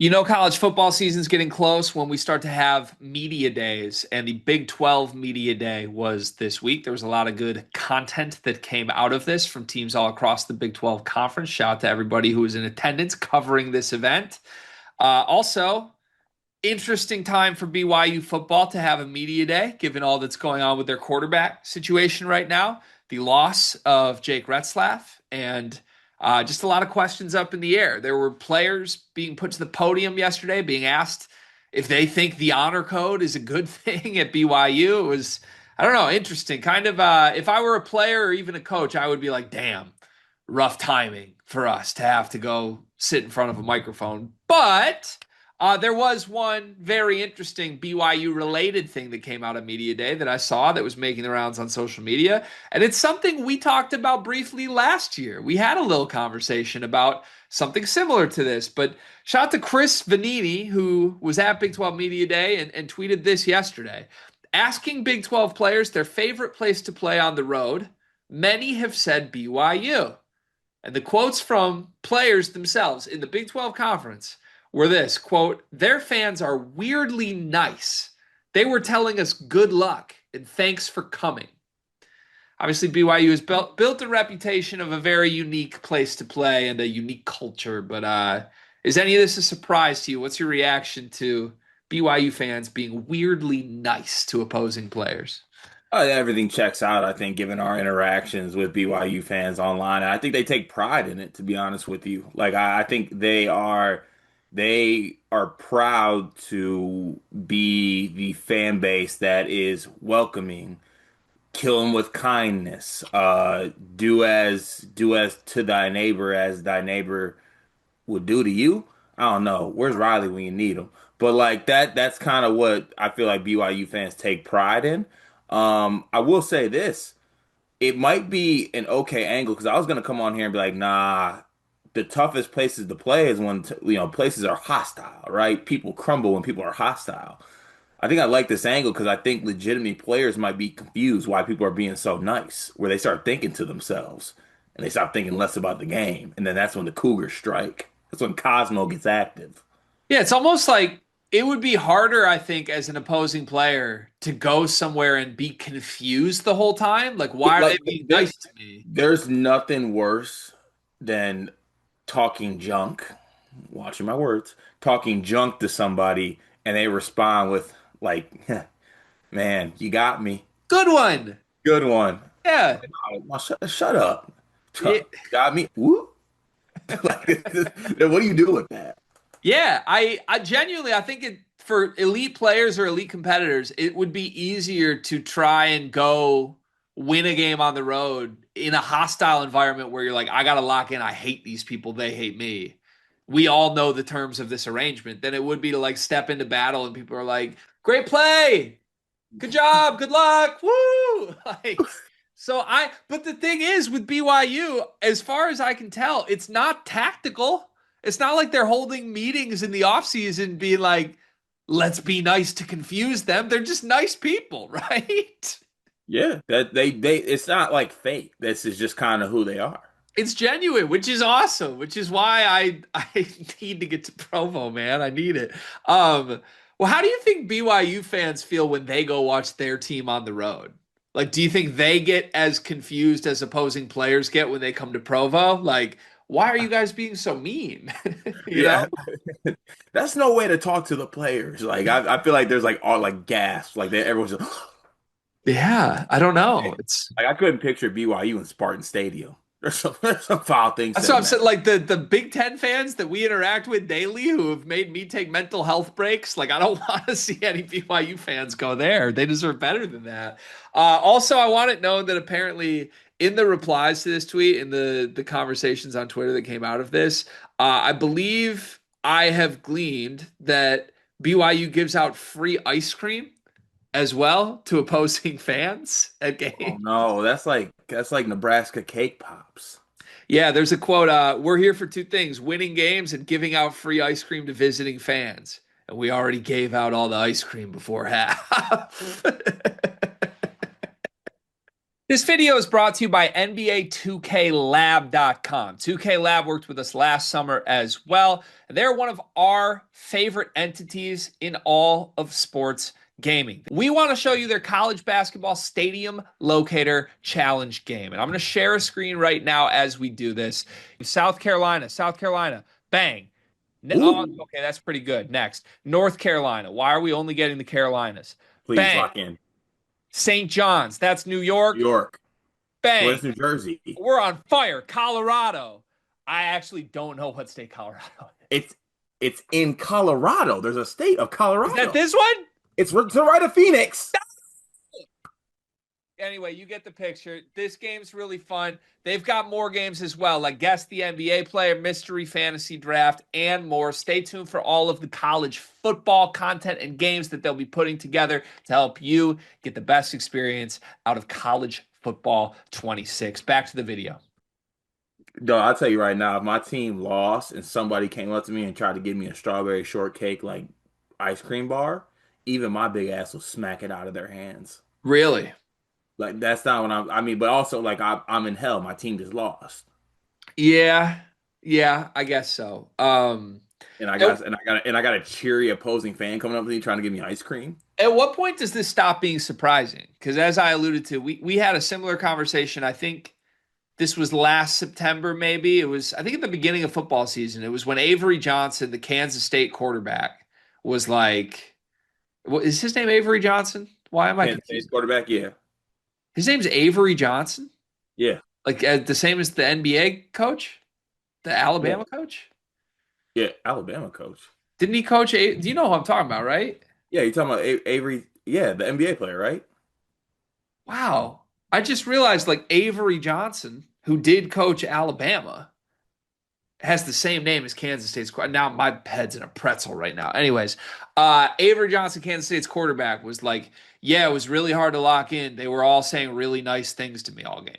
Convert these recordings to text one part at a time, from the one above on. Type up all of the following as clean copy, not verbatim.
You know, college football season's getting close when we start to have media days, and the Big 12 media day was this week. There was a lot of good content that came out of this from teams all across the Big 12 conference. Shout out to everybody who was in attendance covering this event. Also, interesting time for BYU football to have a media day, given all that's going on with their quarterback situation right now, the loss of Jake Retzlaff, and just a lot of questions up in the air. There were players being put to the podium yesterday, being asked if they think the honor code is a good thing at BYU. It was, I don't know, interesting. Kind of, if I were a player or even a coach, I would be like, damn, rough timing for us to have to go sit in front of a microphone. But there was one very interesting BYU related thing that came out of Media Day that I saw that was making the rounds on social media. And it's something we talked about briefly last year. We had a little conversation about something similar to this. But shout out to Chris Vanini, who was at Big 12 Media Day and tweeted this yesterday. Asking Big 12 players their favorite place to play on the road, many have said BYU. And the quotes from players themselves in the Big 12 conference were this quote, their fans are weirdly nice. They were telling us good luck and thanks for coming. Obviously, BYU has built a reputation of a very unique place to play and a unique culture. But is any of this a surprise to you? What's your reaction to BYU fans being weirdly nice to opposing players? Everything checks out, I think, given our interactions with BYU fans online. And I think they take pride in it, to be honest with you. I think they are proud to be the fan base that is welcoming, kill them with kindness, do as to thy neighbor as thy neighbor would do to you. I don't know. Where's Riley when you need him? But like that's kind of what I feel like BYU fans take pride in. I will say this. It might be an okay angle because I was gonna come on here and be like, nah, the toughest places to play is when places are hostile, right? People crumble when people are hostile. I think I like this angle because I think legitimate players might be confused why people are being so nice, where they start thinking to themselves and they start thinking less about the game. And then that's when the Cougars strike. That's when Cosmo gets active. Yeah, it's almost like it would be harder, I think, as an opposing player to go somewhere and be confused the whole time. Like, why are they Like being there, nice to me? there's nothing worse than talking junk, watching my words, talking junk to somebody and they respond with like, man, you got me. Good one. Good one. Yeah. Well, shut up. Yeah. Got me. Whoop. Like, what do you do with that? Yeah, I genuinely I think it for elite players or elite competitors, it would be easier to try and go win a game on the road in a hostile environment where you're like, I gotta lock in, I hate these people, they hate me. We all know the terms of this arrangement, than it would be to like step into battle and people are like, great play, good job, good luck, woo! Like, but the thing is with BYU, as far as I can tell, it's not tactical. It's not like they're holding meetings in the offseason being like, let's be nice to confuse them. They're just nice people, right? Yeah, that they it's not like fake. This is just kind of who they are. It's genuine, which is awesome, which is why I need to get to Provo, man. I need it. Well, how do you think BYU fans feel when they go watch their team on the road? Like, do you think they get as confused as opposing players get when they come to Provo? Like, why are you guys being so mean? You know? Yeah, that's no way to talk to the players. Like I feel like there's like all like gasps, like everyone's just, Yeah, I don't know. It's like I couldn't picture BYU in Spartan Stadium. There's some foul things That's said what in I'm saying. that. Like the Big Ten fans that we interact with daily, who have made me take mental health breaks. Like I don't want to see any BYU fans go there. They deserve better than that. Also, I want it known that apparently in the replies to this tweet, in the conversations on Twitter that came out of this, I believe I have gleaned that BYU gives out free ice cream as well to opposing fans at Oh games. no, that's like Nebraska cake pops. Yeah, there's a quote. We're here for two things: winning games and giving out free ice cream to visiting fans. And we already gave out all the ice cream before half. This video is brought to you by NBA2KLab.com. 2K Lab worked with us last summer as well. They're one of our favorite entities in all of sports gaming. We want to show you their college basketball stadium locator challenge game. And I'm going to share a screen right now as we do this. South Carolina, bang. Oh, Ooh, okay, that's pretty good. Next, North Carolina. Why are we only getting the Carolinas? please Bang. lock in. St. John's, that's New New York. York. Bang. Where's New Jersey? We're on fire. Colorado. I actually don't know what state Colorado is. It's it's in Colorado. There's a state of Is that Colorado. this one? It's to the right of Phoenix. Anyway, you get the picture. This game's really fun. They've got more games as well, like Guess the NBA Player, Mystery Fantasy Draft, and more. Stay tuned for all of the college football content and games that they'll be putting together to help you get the best experience out of college football 26. Back to the video. No, I'll tell you right now, if my team lost and somebody came up to me and tried to give me a strawberry shortcake like ice cream bar, even my big ass will smack it out of their hands. Really? Like that's not what I mean, but also like I'm in hell. My team just lost. Yeah. Yeah, I guess so. And I At, got and I got and I got a cheery opposing fan coming up to me trying to give me ice cream. at what point does this stop being surprising? Because as I alluded to, we had a similar conversation. I think this was last September, maybe. It was, I think, at the beginning of football season. It was when Avery Johnson, the Kansas State quarterback, was like, what is his name? Avery Johnson? Why am I Kansas State's confused? quarterback, yeah. His name's Avery Johnson? Yeah. Like the same as the NBA coach, the Yeah. Alabama coach? Yeah. Alabama coach. Didn't he coach? Do you know who I'm talking about, right? Yeah, you talking about Avery, yeah, the NBA player, right? Wow. I just realized like Avery Johnson, who did coach Alabama, has the same name as Kansas State's. Now my head's in a pretzel right now. Anyways, Avery Johnson, Kansas State's quarterback, was like, "Yeah, it was really hard to lock in. They were all saying really nice things to me all game."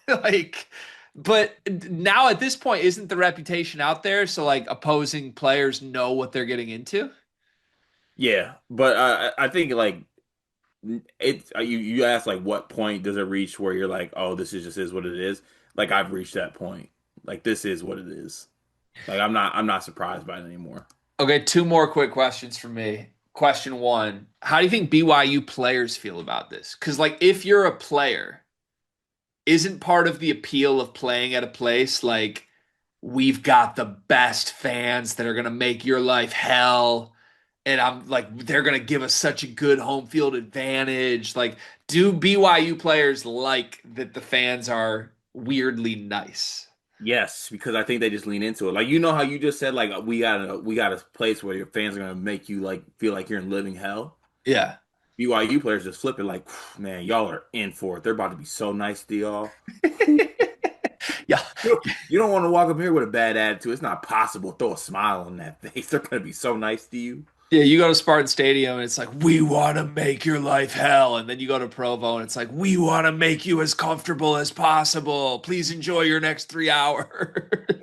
Like, but now at this point, isn't the reputation out there? So like, opposing players know what they're getting into. Yeah, but I think like it's you asked like what point does it reach where you're like, oh, this is just is what it is. Like I've reached that point. Like this is what it is. Like I'm not surprised by it anymore. Okay, two more quick questions for me. Question one: how do you think BYU players feel about this? Because like, if you're a player, isn't part of the appeal of playing at a place like we've got the best fans that are going to make your life hell, and I'm like they're going to give us such a good home field advantage. Like, do BYU players like that the fans are weirdly nice? Yes, because I think they just lean into it. Like you know how you just said like we got a place where your fans are gonna make you like feel like you're in living hell. Yeah. BYU players just flip it like, man, y'all are in for it. They're about to be so nice to y'all. Yeah. You don't want to walk up here with a bad attitude. It's not possible. Throw a smile on that face. They're gonna be so nice to you. Yeah, you go to Spartan Stadium and it's like, we want to make your life hell. And then you go to Provo and it's like, we want to make you as comfortable as possible. Please enjoy your next 3 hours.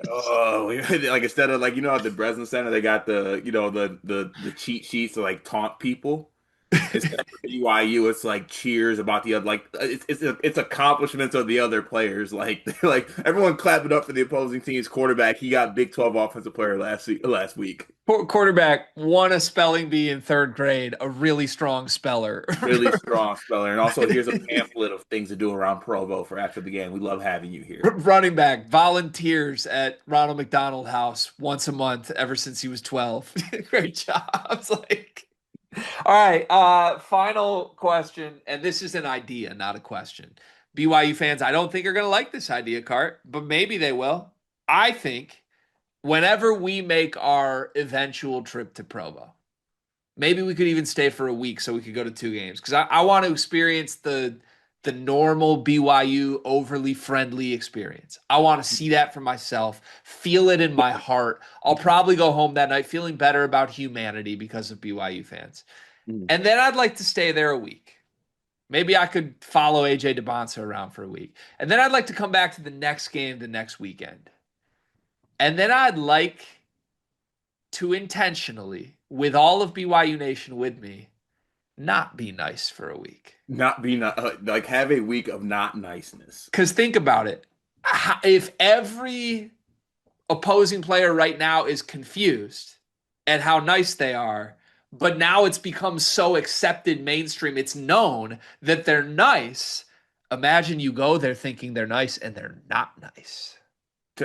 Oh, like instead of like at the Breslin Center, they got the cheat sheets to like taunt people. Instead of BYU, it's like cheers about the other like it's accomplishments of the other players. Like like everyone clapping up for the opposing team's quarterback. He got Big 12 offensive player last week. Quarterback won a spelling bee in third grade, a really strong speller. Really strong speller. And also here's a pamphlet of things to do around Provo for after the game. We love having you here. Running back volunteers at Ronald McDonald House once a month ever since he was 12. Great job. It's like, all right, final question, and this is an idea, not a question. BYU fans, I don't think are going to like this idea, Cart, but maybe they will. I think whenever we make our eventual trip to Provo, maybe we could even stay for a week so we could go to two games because I want to experience the normal BYU overly friendly experience. I want to see that for myself, feel it in my heart. I'll probably go home that night feeling better about humanity because of BYU fans. Mm. And then I'd like to stay there a week. Maybe I could follow AJ DeBonsa around for a week. And then I'd like to come back to the next game the next weekend. And then I'd like to intentionally, with all of BYU Nation with me, not be nice for a week. Not be not like have a week of not niceness. Because think about it. If every opposing player right now is confused at how nice they are, but now it's become so accepted mainstream, it's known that they're nice. Imagine you go there thinking they're nice and they're not nice.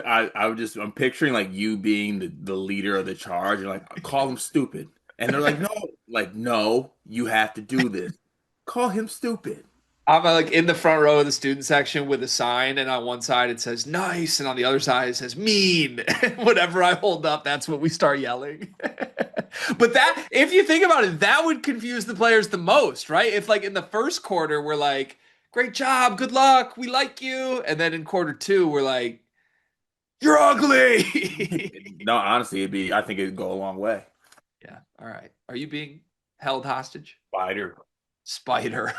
I'm picturing like you being the leader of the charge and like call him stupid. And they're like, no, you have to do this. Call him stupid. I'm like in the front row of the student section with a sign, and on one side it says nice, and on the other side it says mean. Whatever I hold up, that's what we start yelling. But that, if you think about it, that would confuse the players the most, right? If like in the first quarter we're like, great job, good luck, we like you, and then in quarter two we're like, you're ugly. No, honestly, I think it'd go a long way. Yeah. All right. Are you being held hostage? Spider. Spider.